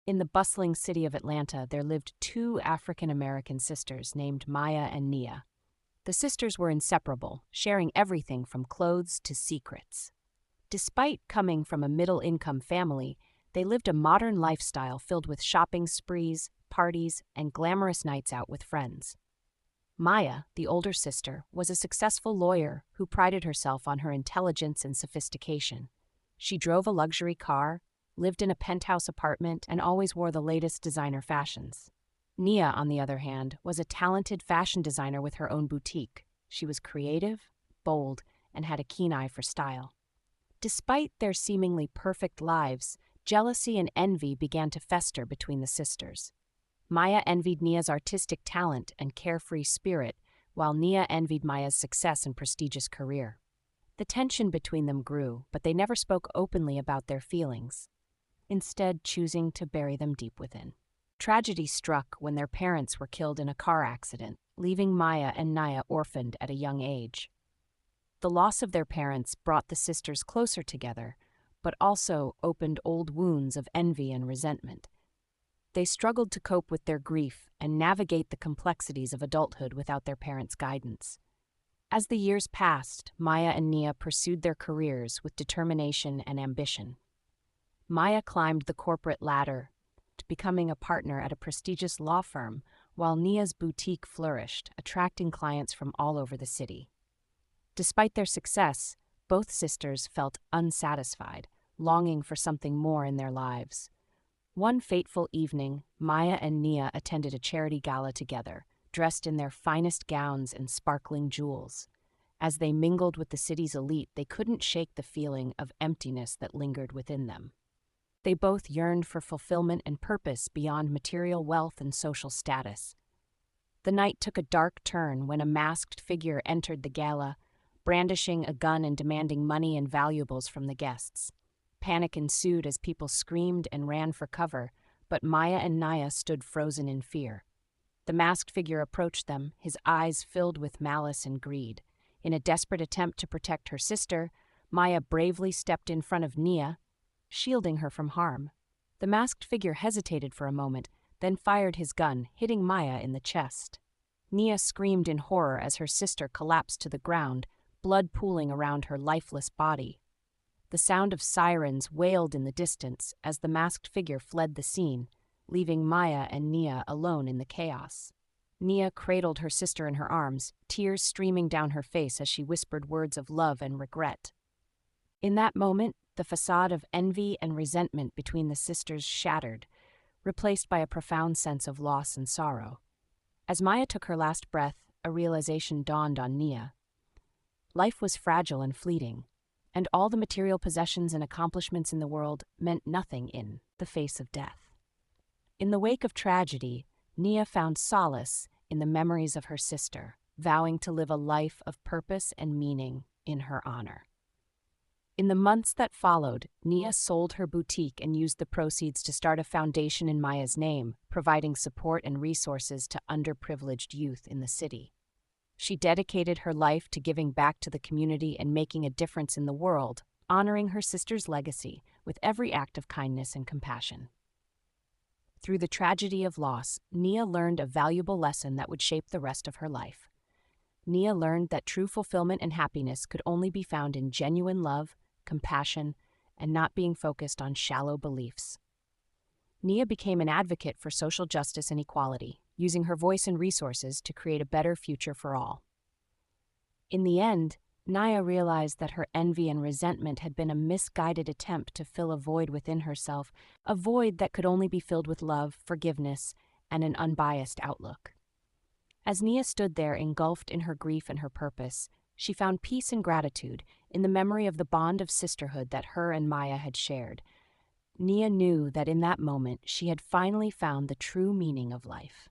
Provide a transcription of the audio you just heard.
In the bustling city of Atlanta, there lived two African American sisters named Maya and Nia. The sisters were inseparable, sharing everything from clothes to secrets. Despite coming from a middle-income family, they lived a modern lifestyle filled with shopping sprees, parties, and glamorous nights out with friends. Maya, the older sister, was a successful lawyer who prided herself on her intelligence and sophistication. She drove a luxury car, lived in a penthouse apartment, and always wore the latest designer fashions. Nia, on the other hand, was a talented fashion designer with her own boutique. She was creative, bold, and had a keen eye for style. Despite their seemingly perfect lives, jealousy and envy began to fester between the sisters. Maya envied Nia's artistic talent and carefree spirit, while Nia envied Maya's success and prestigious career. The tension between them grew, but they never spoke openly about their feelings, instead choosing to bury them deep within. Tragedy struck when their parents were killed in a car accident, leaving Maya and Nia orphaned at a young age. The loss of their parents brought the sisters closer together, but also opened old wounds of envy and resentment. They struggled to cope with their grief and navigate the complexities of adulthood without their parents' guidance. As the years passed, Maya and Nia pursued their careers with determination and ambition. Maya climbed the corporate ladder, becoming a partner at a prestigious law firm, while Nia's boutique flourished, attracting clients from all over the city. Despite their success, both sisters felt unsatisfied, longing for something more in their lives. One fateful evening, Maya and Nia attended a charity gala together, dressed in their finest gowns and sparkling jewels. As they mingled with the city's elite, they couldn't shake the feeling of emptiness that lingered within them. They both yearned for fulfillment and purpose beyond material wealth and social status. The night took a dark turn when a masked figure entered the gala, brandishing a gun and demanding money and valuables from the guests. Panic ensued as people screamed and ran for cover, but Maya and Nia stood frozen in fear. The masked figure approached them, his eyes filled with malice and greed. In a desperate attempt to protect her sister, Maya bravely stepped in front of Nia, shielding her from harm. The masked figure hesitated for a moment, then fired his gun, hitting Maya in the chest. Nia screamed in horror as her sister collapsed to the ground, blood pooling around her lifeless body. The sound of sirens wailed in the distance as the masked figure fled the scene, leaving Maya and Nia alone in the chaos. Nia cradled her sister in her arms, tears streaming down her face as she whispered words of love and regret. In that moment, the facade of envy and resentment between the sisters shattered, replaced by a profound sense of loss and sorrow. As Maya took her last breath, a realization dawned on Nia. Life was fragile and fleeting, and all the material possessions and accomplishments in the world meant nothing in the face of death. In the wake of tragedy, Nia found solace in the memories of her sister, vowing to live a life of purpose and meaning in her honor. In the months that followed, Nia sold her boutique and used the proceeds to start a foundation in Maya's name, providing support and resources to underprivileged youth in the city. She dedicated her life to giving back to the community and making a difference in the world, honoring her sister's legacy with every act of kindness and compassion. Through the tragedy of loss, Nia learned a valuable lesson that would shape the rest of her life. Nia learned that true fulfillment and happiness could only be found in genuine love, compassion, and not being focused on shallow beliefs. Nia became an advocate for social justice and equality, using her voice and resources to create a better future for all. In the end, Nia realized that her envy and resentment had been a misguided attempt to fill a void within herself, a void that could only be filled with love, forgiveness, and an unbiased outlook. As Nia stood there engulfed in her grief and her purpose, she found peace and gratitude in the memory of the bond of sisterhood that her and Maya had shared. Nia knew that in that moment she had finally found the true meaning of life.